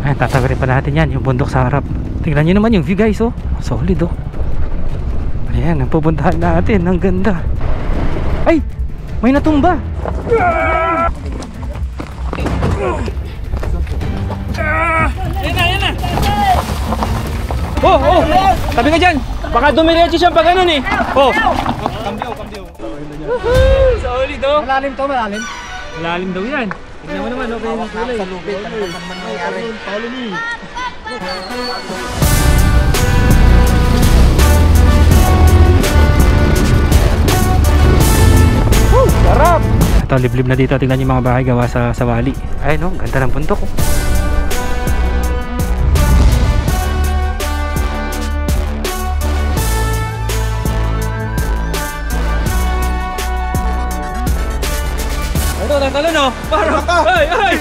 Ayan, tatawirin pa natin yan, yung bundok sa harap. Tingnan nyo naman yung view guys, oh. Solid, oh. Ayan, ang pupuntahan natin. Ang ganda. Ay! May natumba! Yan na! Oh, oh! Tabi ka dyan! Baka dumiretso siyang pag ganun eh! Oh! Kambyo. Solid, oh! Malalim to, malalim. Malalim daw yan. Tignan mo naman, okay yung kulay. Sa lubid, ano naman nangyari? Follow me. Sarap! Ito, liblib na dito. Tingnan yung mga bahay gawa sa wali. Ay no, ganda ng bundok, oh. Ito, natalo no? Parang, ay!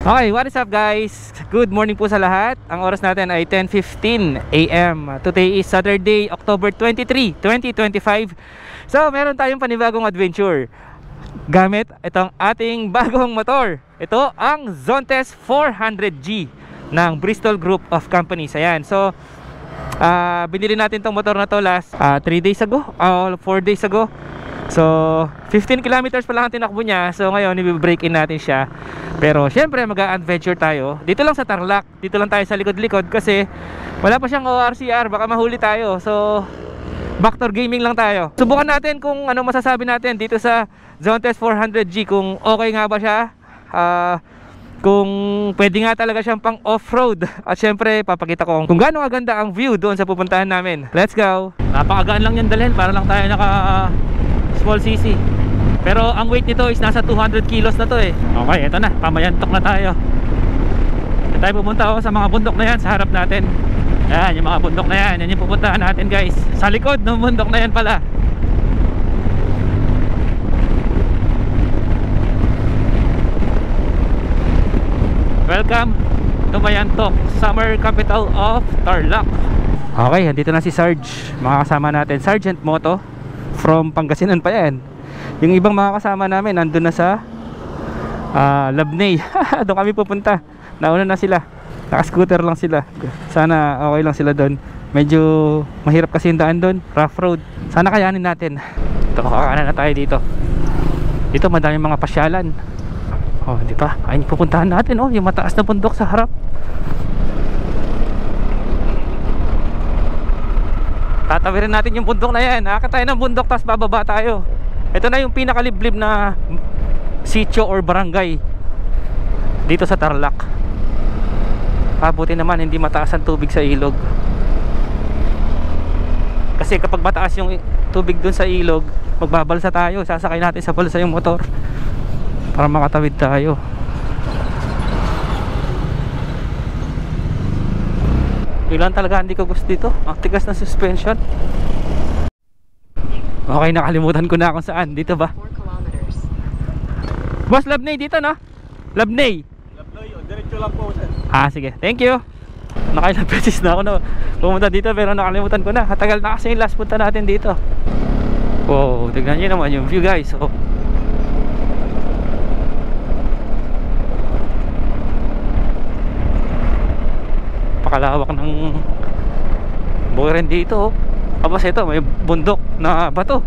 Okay, what is up guys? Good morning po sa lahat. Ang oras natin ay 10:15 AM. Today is Saturday, October 23, 2025. So, meron tayong panibagong adventure gamit itong ating bagong motor. Ito ang Zontes 400G ng Bristol Group of Companies. Ayan, so binili natin tong motor na to last 3 days ago, 4 days ago. So 15 kilometers pa lang ang tinakbo niya. So ngayon i-break in natin siya. Pero syempre mag-a-adventure tayo. Dito lang sa Tarlac. Dito lang tayo sa likod-likod kasi wala pa siyang ORCR, baka mahuli tayo. So backdoor gaming lang tayo. Subukan natin kung ano masasabi natin dito sa Zontes 400G. Kung okay nga ba siya, kung pwede nga talaga siyang pang off-road. At syempre papakita ko kung gaano kaganda ang view doon sa pupuntahan namin. Let's go. Napakagaan lang yan dalhin para lang tayo naka small cc. Pero ang weight nito is nasa 200 kilos na to eh. Okay, eto na, pamayantok na tayo. Ito tayo pupunta sa mga bundok na yan sa harap natin. Yan, yung mga bundok na yan. Yan yung pupuntahan natin guys. Sa likod ng bundok na yan pala. Welcome to Mayantok, summer capital of Tarlac. Okay, andito na si Sarge. Mga kasama natin, Sergeant Moto from Pangasinan pa yan. Yung ibang mga kasama namin nandun na sa Labney. Doon kami pupunta. Nauna na sila. Naka-scooter lang sila. Sana okay lang sila doon. Medyo mahirap kasi yung daan doon, rough road. Sana kayanin natin. Ito, kakanan na tayo dito. Dito madaming mga pasyalan. Oh, di ba? Ayun yung pupuntahan natin, oh, yung mataas na bundok sa harap. Tatawirin natin yung bundok na yan. Nakakita tayo ng bundok tapos bababa tayo. Ito na yung pinakaliblib na sitio or barangay dito sa Tarlac. Buti naman hindi mataas ang tubig sa ilog. Kasi kapag mataas yung tubig dun sa ilog, magbabalsa tayo. Sasakay natin sa balsa yung motor para makatawid tayo. Ilan talaga hindi ko gusto dito. Ang tigas ng suspension. Okay, nakalimutan ko na kung saan. Dito ba? 4 kilometers. Boss, Labney dito no? Labney. Diretso lang po sir. Sige, thank you. Nakailang beses na ako na pumunta dito pero nakalimutan ko na. Hatagal na kasi yung last punta natin dito. Wow, tignan nyo naman yung view guys. Oh. Pakalawak ng bukirin dito. Tapos ito may bundok na bato.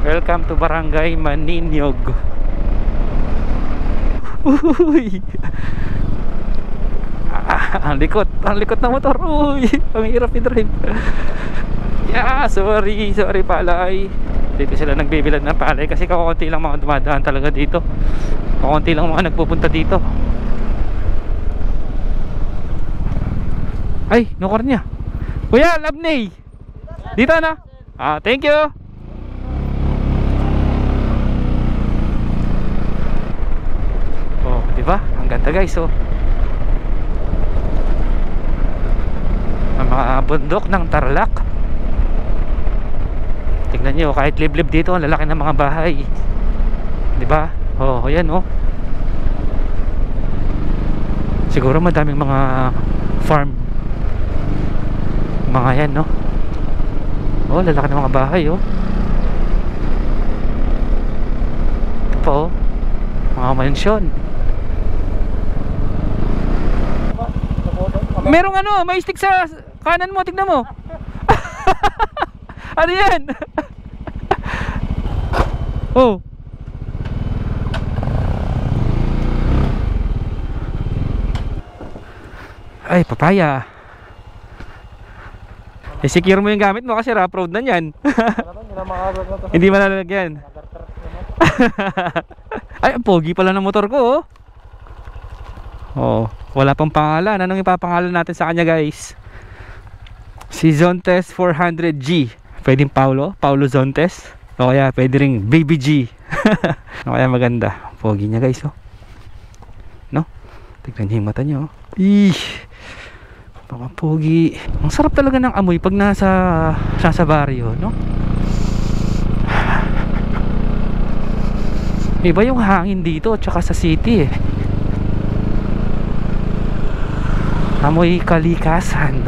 Welcome to Barangay Maninyog. Uy. Ang likot na motor. Uy, ang hirap i-drive. Yeah, sorry palay. Dito sila nagbibilad ng palay kasi kakunti lang mga dumadaan talaga dito. Kakunti lang mga nagpupunta dito. Ay, nukor niya. Kuya, Labney. Dito na. Thank you. Ganda guys, oh. Ang mga bundok ng Tarlac. Tingnan nyo, kahit liblib dito, ang lalaki ng mga bahay. Diba? Oh, ayan, oh. Siguro madaming mga farm. Mga yan, no? Oh, lalaki ng mga bahay, oh. Ito pa, oh. Mga mansyon. Merong ano, may stick sa kanan mo, tignan mo. Ano yan? Oh. Ay, papaya. I-secure mo yung gamit mo kasi rough road na yan. Hindi malalagyan. Ay, ang pogi pala ng motor ko, oh. Oh, wala pang pangalan. Anong ipapangalan natin sa kanya, guys? Si Zontes 400G. Pwedeng Paulo Zontes. O kaya pwede ring Baby G. O kaya maganda. Pogi niya, guys, oh. No? Tignan niyo yung mata niyo, oh. Ih, mga pogi. Ang sarap talaga ng amoy pag nasa barrio, no? Iba yung hangin dito tsaka sa city, eh. Amoy kalikasan.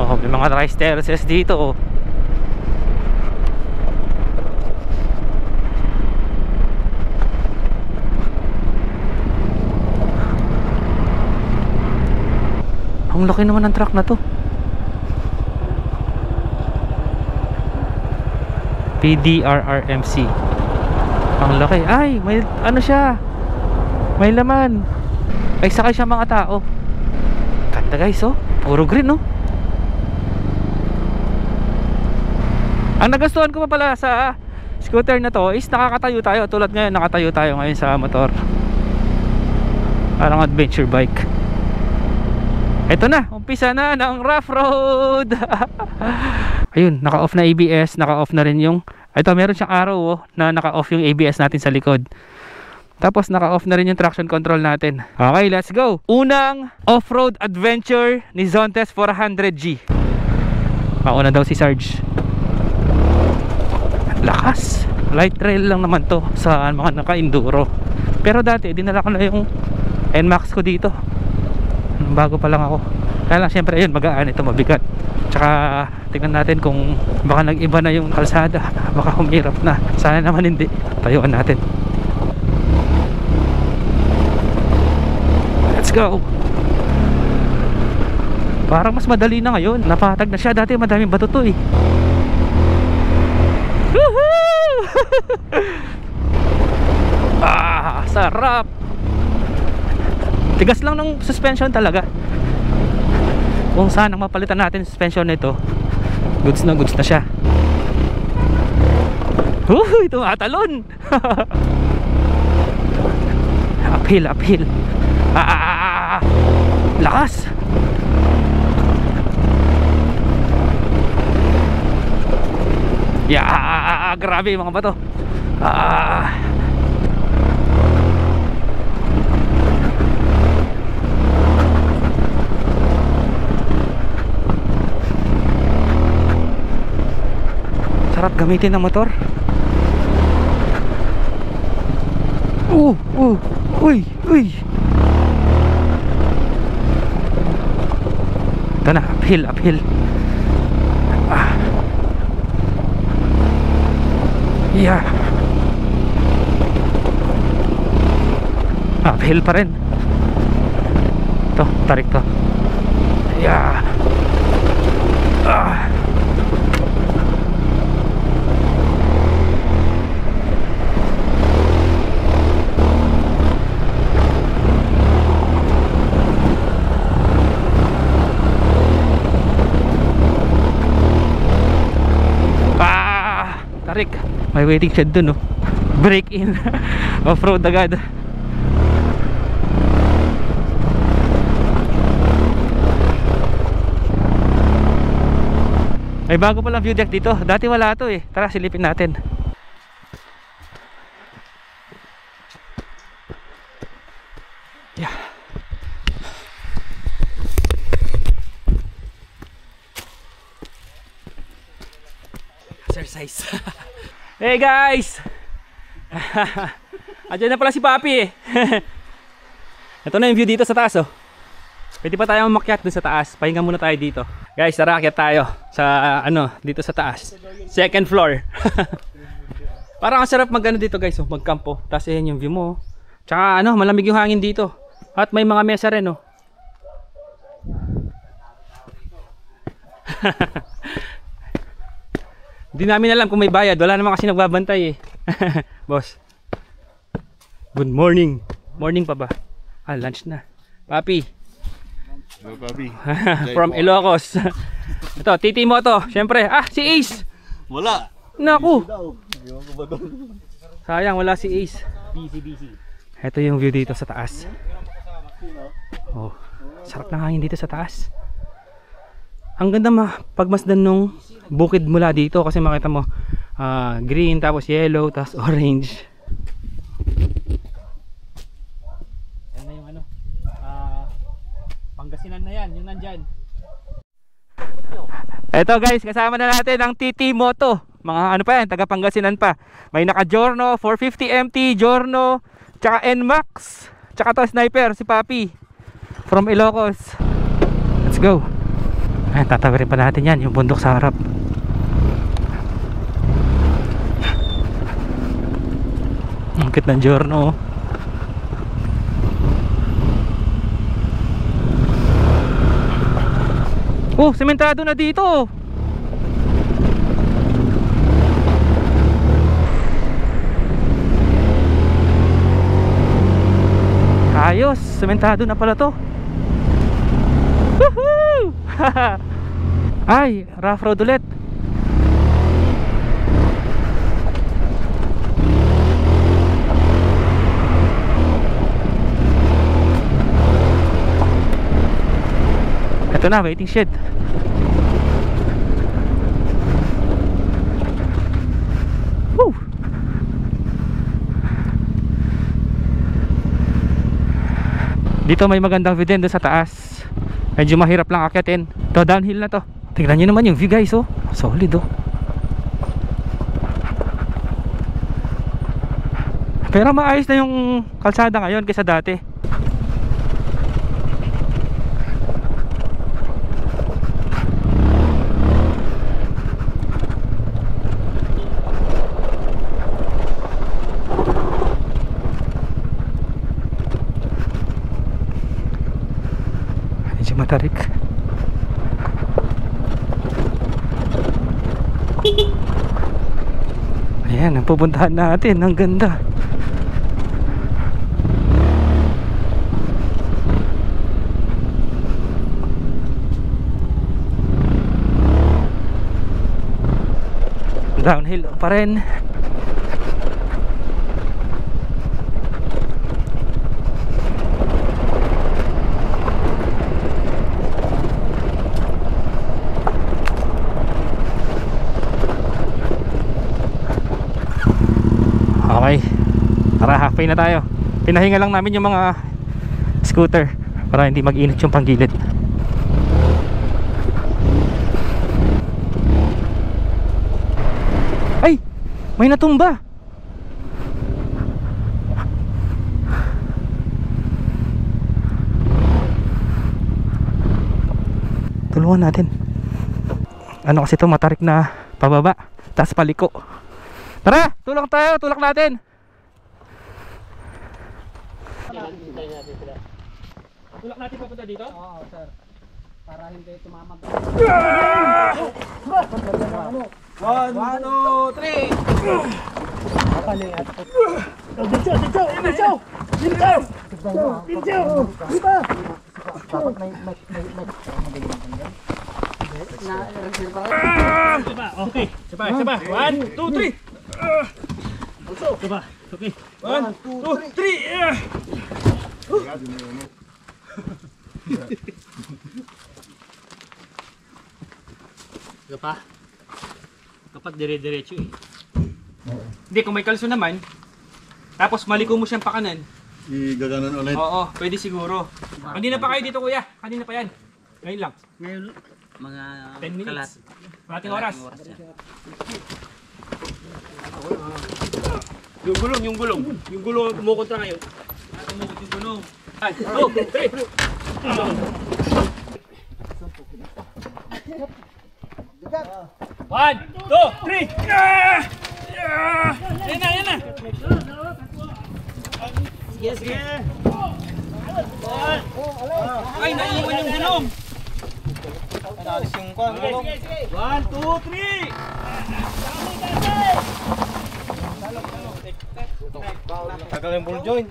Oh, may mga rice terraces dito, oh. Ang laki naman ng truck na to. PDRRMC. Ang laki. Ay, may ano siya. May laman. Ay, sakay siya mga tao. Ganda guys, oh. Puro green, oh. Ang nagustuhan ko pa pala sa scooter na to is nakakatayo tayo. Tulad ngayon, nakatayo tayo ngayon sa motor. Parang adventure bike. Ito na, umpisa na ng rough road. Ayun, naka-off na ABS, naka-off na rin yung, ito meron siyang arrow, oh, na naka-off yung ABS natin sa likod. Tapos naka-off na rin yung traction control natin. Okay, let's go. Unang off-road adventure ni Zontes 400G. Mauna daw si Sarge. Lakas. Light trail lang naman to sa mga naka-enduro. Pero dati, dinala ko na yung NMAX ko dito. Bago pa lang ako. Kaya lang syempre ayun, magaan ito, mabigat. Tsaka tingnan natin kung baka nag-iba na yung kalsada. Baka humirap na. Sana naman hindi. Tayuan natin. Let's go. Parang mas madali na ngayon. Napatag na siya. Dati madaming bato to, eh. Woohoo! Ah, sarap. Tigas lang ng suspension talaga. Kung saan ang mapalitan natin suspension nito, goods na siya. Uy, tumatalon. Uphill. Lakas. Yeah, grabe mga bato. Sarap gamitin ng motor. Uy. Ito na, uphill. Yeah. Uphill pa rin. Ito, tarik to. Yeah. Tarik. May waiting shed dun, oh. Break in. Off-road agad. May bago palang view deck dito. Dati wala to eh. Tara, silipin natin. Yeah. Exercise. Hey guys! Andiyan na pala si Papi eh. Ito na yung view dito sa taas oh. Pwede pa tayo umakyat dun sa taas. Pahinga muna tayo dito. Guys, tara, akyat tayo sa dito sa taas. Second floor. Parang ang sarap mag dito guys oh, magkampo. Tapos yan yung view mo. Tsaka malamig yung hangin dito. At may mga mesa rin oh. Hindi namin alam kung may bayad. Wala naman kasi nagbabantay eh. Boss. Good morning. Morning pa ba? Ah, lunch na. Papi. Hello, Papi. From Ilocos. Ito, titi mo to. Siyempre. Ah, si Ace. Wala. Naku. Sayang, wala si Ace. Busy. Ito yung view dito sa taas. Oh, sarap ng hangin dito sa taas. Ang ganda pagmasdan nung bukid mula dito kasi makita mo green, tapos yellow, tapos orange. Yan na yung Pangasinan na yan, yung nandyan. Eto guys, kasama na natin ang TT Moto. Mga pa yan, taga Pangasinan pa. May naka Giorno, 450 MT, Giorno, tsaka NMAX, tsaka to Sniper, si Papi from Ilocos. Let's go. Ayan, tatawirin pa natin yan, yung bundok sa harap. Ang cute ng Giorno. Oh, sementado na dito. Ayos, sementado na pala to. Woohoo! Ay, rough road ulit. Ito na, waiting shed. Woo! Dito may magandang view din doon sa taas. Medyo mahirap lang akyatin. Ito, downhill na to. Tignan nyo naman yung view guys oh. Solid oh. Pero maayos na yung kalsada ngayon kaysa dati. Medyo matarik. Ayan, ang pupuntahan natin. Ang ganda. Downhill pa rin. Okay, tara, halfway na tayo. Pinahinga lang namin yung mga scooter para hindi mag-init yung panggilid. Ay, may natumba. Tulungan natin. Ano kasi ito, matarik na pababa, tas paliko. Tara, tulak tayo, tulak natin. Tulak natin papunta dito? Oo, sir. Para hindi tumamag. 1, 2, 3. Okay, sabay. 1, 2, 3. Sabay, okay. 1, 2, 3. Isa pa. Dapat dire-diretso eh. Hindi, kung may kalso naman, tapos maliko mo siyang pakanan. Gaganon ulit. Oo, pwede siguro. Kanina pa kayo dito kuya, kanina pa yan. Ngayon lang. Ngayon, mga 10 minutes. kalat. Kalating oras. yan. Yung gulong, yung gulong. Yung gulong ang kumukontra ngayon. Tumukot yung gulong. 1, 2, 3! Yan na, yan na! Yes, sige. Ay, naiwan yung gulong! Analis yung gulong. 1, 2, 3! Tagal yung ball joint.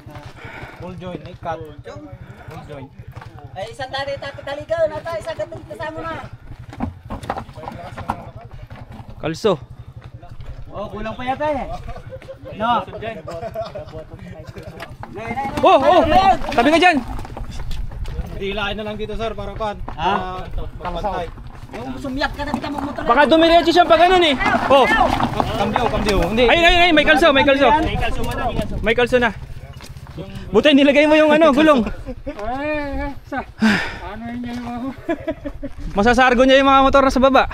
Ball joint, may cut. Ball joint. Ay, isang dali tapit taligaw. Nata, isang gatong kasama na. Kalso. Oh, kulang pa yata eh. No. Oh, oh! Tabi ka dyan! Dilain na lang dito sir, para kan. Kapantay. Yung sumyak ka na kita mo motor. Baka dumiretso siya pag ganun eh. Oh! Kambyo. Hindi. Ayun, ayun, ayun, may kalso, may kalso. May kalso na. Buti nilagay mo yung ano, gulong. Ano yun yung mga... Masasargo niya yung mga motor na sa baba.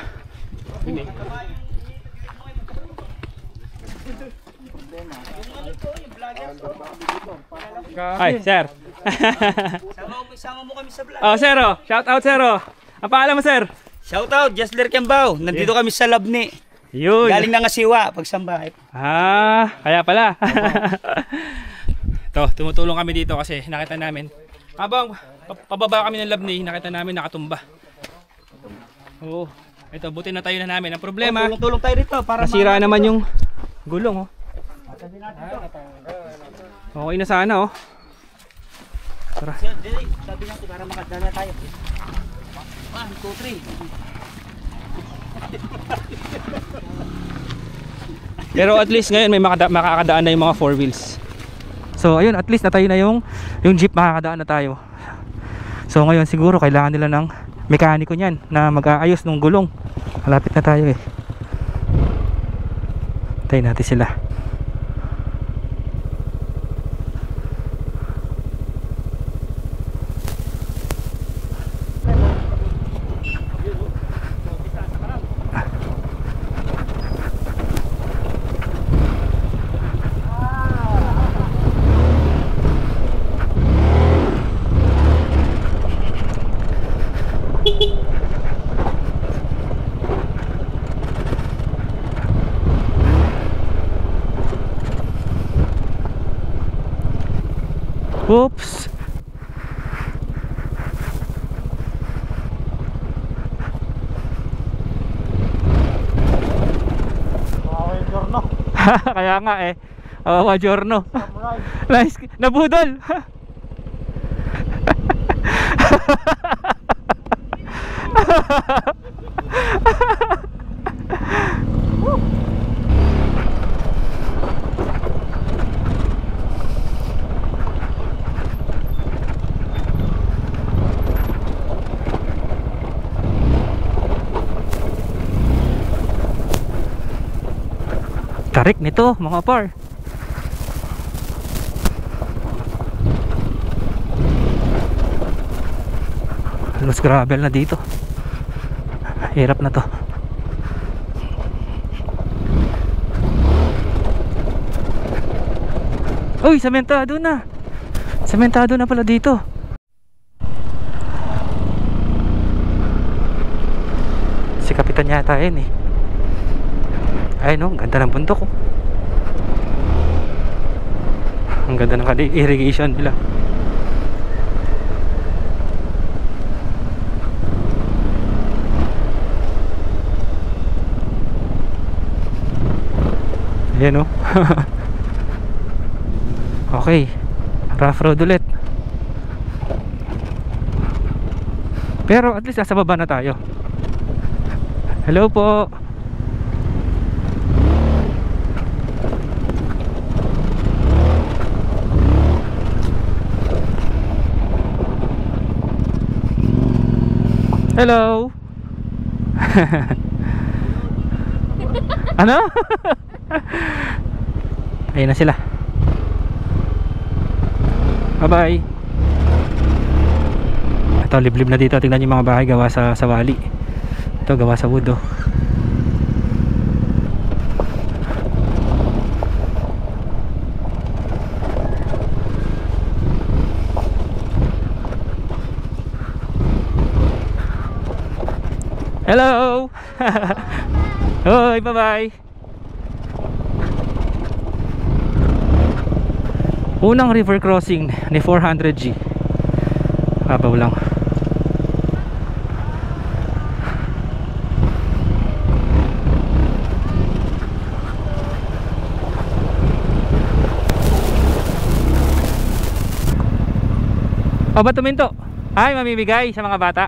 Ay, sir. Sama mo kami sa vlog. Oh, sir, oh. Shout out, sir, oh. Ang pangalan mo, sir? Shoutout, Jesler Kembao. Nandito kami sa Labni. Yun. Galing na nga siwa, pagsamba. Ah, kaya pala. Ito, tumutulong kami dito kasi nakita namin. Habang pababa kami ng Labni, nakita namin nakatumba. Oo. Ito, buti na tayo na namin. Ang problema, Tulong tayo dito para nasira naman yung gulong, oh. Okay na sana, oh. Tara. Sabi natin para makadala tayo. 1, 2, 3. Pero at least ngayon may makakadaan na yung mga 4 wheels. So ayun, at least natayo na yung jeep, makakadaan na tayo. So ngayon siguro kailangan nila ng mekaniko niyan na mag-aayos ng gulong. Malapit na tayo eh. Tayo natin sila. Oops. Kaya nga eh. Giorno. Nice. Nabudol. Tarik nito mga par. Halos gravel na dito. Hirap na to. Uy, sementado na. Sementado na pala dito. Si kapitan yata yun eh. Ay no, ganda ng bundok oh. Ang ganda ng irrigation nila. Ayan oh. Okay, rough road ulit. Pero at least nasa baba na tayo. Hello po. Hello. Ano? Ayun na sila. Bye bye. Ito, liblib na dito. Tingnan yung mga bahay gawa sa wali. Ito, gawa sa wood, oh. Hello! Hoy, bye-bye! Unang river crossing ni 400G. Habaw lang. O, ba't tuminto? Ay, mamimigay sa mga bata.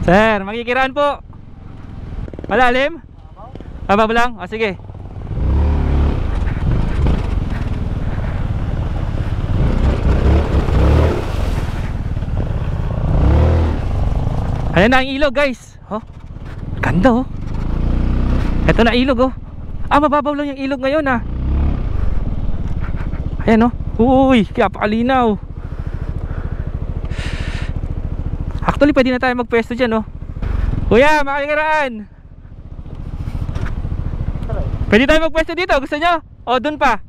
Sir, magkikiraan po. Malalim? Mababaw lang? O, sige. Ayan na ang ilog, guys. Oh, ganda, oh. Ito na ilog, oh. Mababaw lang yung ilog ngayon, ah. Ayan, oh. Uy, kaya pakalinaw. Actually, pwede na tayo magpwesto dyan, oh. Kuya, makikiraan. Pwede tayo magpwesto dito, gusto nyo? O, dun pa.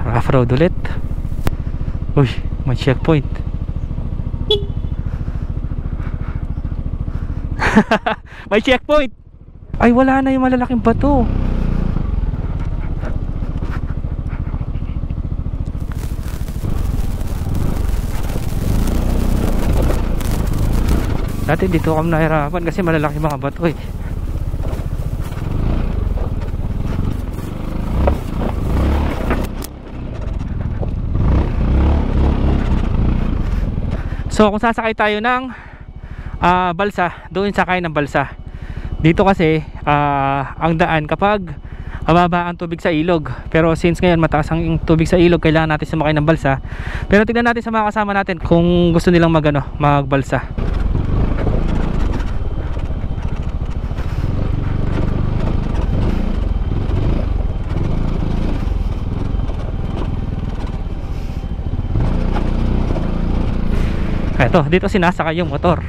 Rough road ulit. Uy, may checkpoint. May checkpoint. Ay, wala na yung malalaking bato. Dati dito kami nahirapan kasi malalaki mga bato, eh. So kung sasakay tayo ng balsa, doon sakay ng balsa. Dito kasi ang daan kapag mababa ang tubig sa ilog. Pero since ngayon mataas ang tubig sa ilog, kailangan natin sumakay ng balsa. Pero tignan natin sa mga kasama natin kung gusto nilang magbalsa. Eto, dito sinasakay yung motor.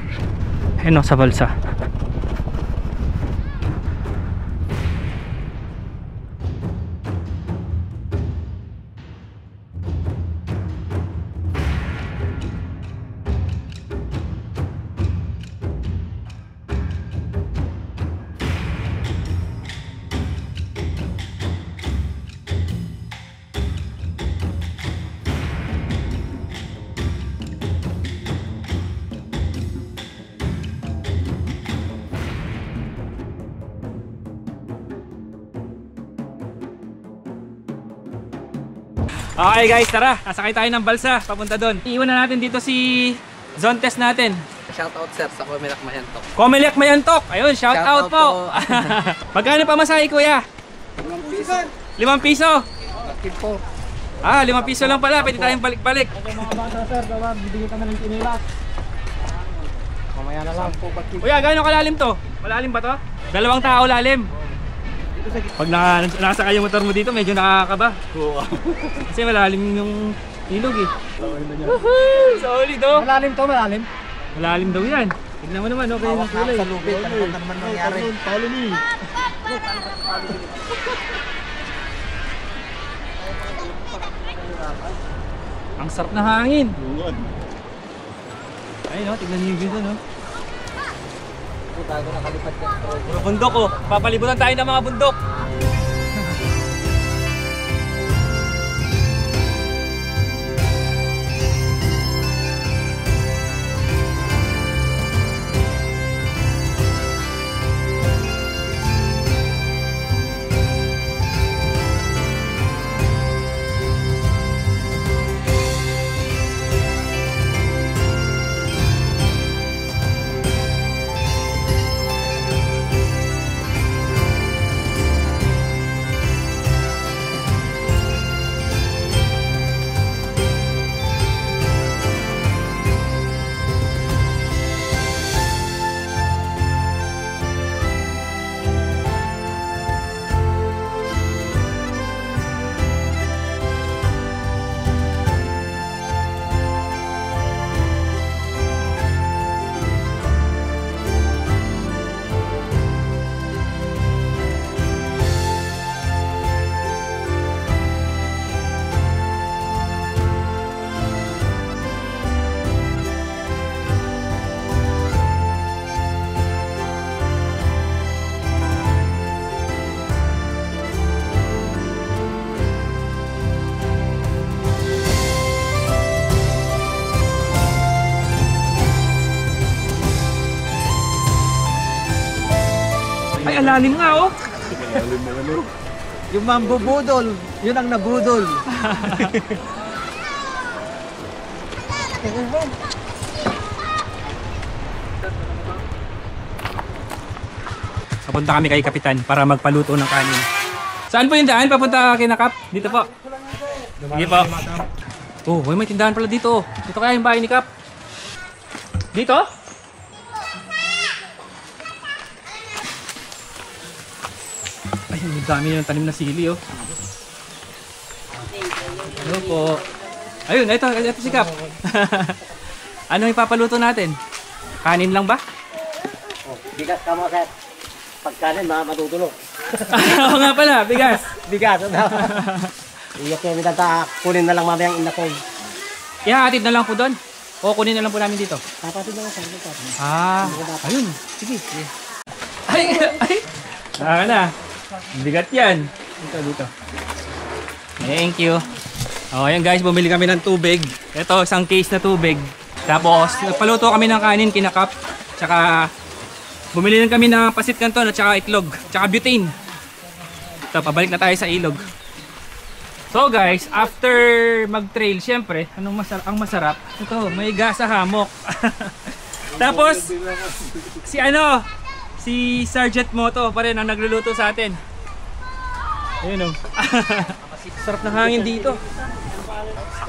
Ayun, sa balsa. Okay guys, tara, nasakay tayo ng balsa papunta doon. Iiwan na natin dito si zone test natin. Shoutout sir sa Comelec Mayantok. Comelec Mayantok. Ayun, shoutout po. Magkano pa masahe, kuya? 5 piso. 5 piso. Bakit po? 5 piso lang pala, pwede tayong balik-balik. Mga bata sir, dapat bibigyan ka na ng kinilas. Mamaya na lang po bakit. Kuya, gaano kalalim to? Malalim ba to? 2 tao lalim. Pag nakasakay yung motor mo dito, medyo nakakaba. Kasi malalim yung ilog, eh. Solid, oh. Malalim to, malalim. Malalim daw yan. Tignan mo naman, okay yung kulay. Sa lubid, ano ba naman nangyari? Talo ni. Ang sarap na hangin. Ayun, oh, tignan niyo yung view, no? Bago nakalipad ka. Puro bundok, oh. Papalibutan tayo ng mga bundok. lalim nga oh. Yung mambubudol, yun ang nabudol. Papunta kami kay Kapitan para magpaluto ng kanin. Saan po yung daan? Papunta kay Kap? Dito po. Sige po. Oh, may tindahan pala dito. Dito kaya yung bahay ni Kap. Dito? Ay, ang dami ng tanim na sili oh. Hello po. Ayun, ito si Kap. Ano ipapaluto natin? Kanin lang ba? Oh, bigas ka mo, sir. Pagkanin, matutulog. Oo nga pala, bigas. Bigas, iyak kaya nagtata, kunin na lang mamayang ina ko. Ihahatid na lang po doon. O kunin na lang po namin dito. Kapatid na lang sa ito. Ayun. Sige. Ay. Na. Bigat yan. Dito. Thank you. O, ayan guys, bumili kami ng tubig. Ito, isang case na tubig. Tapos, nagpaluto kami ng kanin, kinakap. Tsaka, bumili lang kami ng pasit canton at tsaka itlog. Tsaka butane. Ito, pabalik na tayo sa ilog. So guys, after mag-trail, syempre, ang masarap? Ito, may gasa hamok. Tapos, si Sergeant Moto pa rin ang nagluluto sa atin. Ayun o. Sarap ng hangin dito.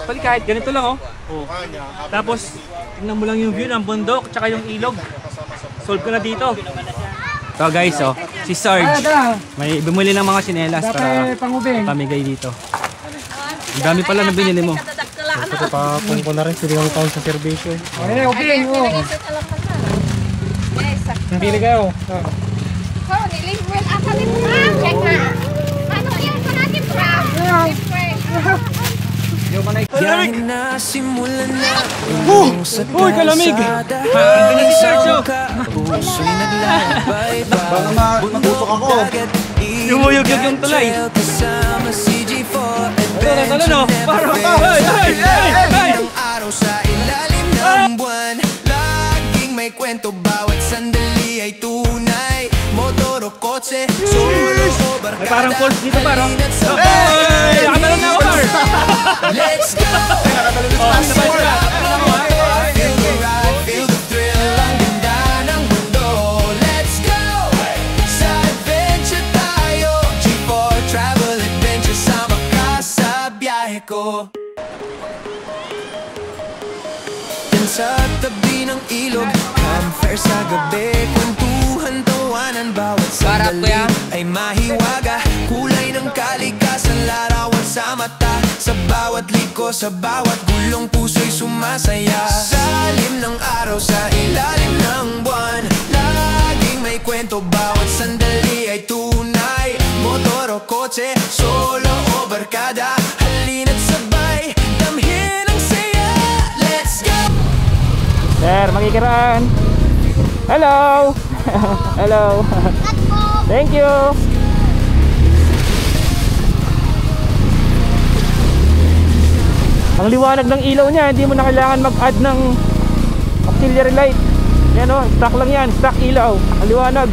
Actually, kahit ganito lang oh. Tapos, tingnan mo lang yung view ng bundok, tsaka yung ilog. Solve ko na dito. So guys, oh, si Sarge, may bumili ng mga sinelas para pamigay dito. Ang dami pala na binili mo. Ito pa, kung ko na rin, silingang taon sa servisyo. Okay. Pili kayo. Kalamig! Uy, kalamig! Ang si Sarge, oh! Baka matutok ako. Lumuyog-yog yung tulay. Talo no? Parang Ang araw sa ilalim ng buwan, laging may kwento, bawat sandali ay tunay. Motor o kotse, solo o barkada, may parang falls dito parang. Ay! Nakatalon na ako, Mar! let's go! Feel the ride, feel the thrill, ang ganda ng mundo. Let's go! Sa adventure tayo, G4 Travel Adventure, sama ka sa biyahe ko. Yan sa tabi ng ilog, campfire sa gabi, kwentuhan, tawanan, bawat sandali ay mahiwaga. Kulay ng kalikasan, larawan sa mata, sa bawat liko, sa bawat gulong puso'y sumasaya. Salim ng araw sa ilalim ng buwan, laging may kwento, bawat sandali ay tunay. Motor o kotse, solo o barkada, halina't sabay, damhin ang saya. Let's go! Sir, makikiraan. Hello! Hello! Thank you! Ang liwanag ng ilaw niya, hindi mo na kailangan mag-add ng auxiliary light. Yan o, stock lang yan, stock ilaw. Ang liwanag.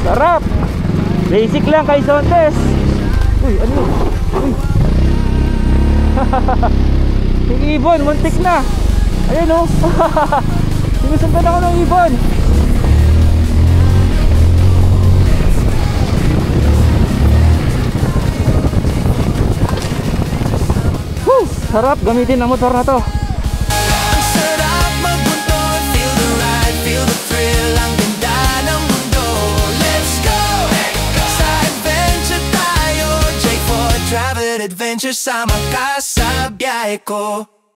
Sarap! Basic lang kay Sontes. Uy, ano yun? Uy. Yung ibon, muntik na. Ayun o. Sinusundan ako ng ibon. Woo! Sarap gamitin ang motor na to. Ang sarap magbunton, feel the ride, feel the thrill, ang ganda ng mundo. Let's go! Sa adventure tayo, J4 Travel Adventure, sama ka sa biyahe ko.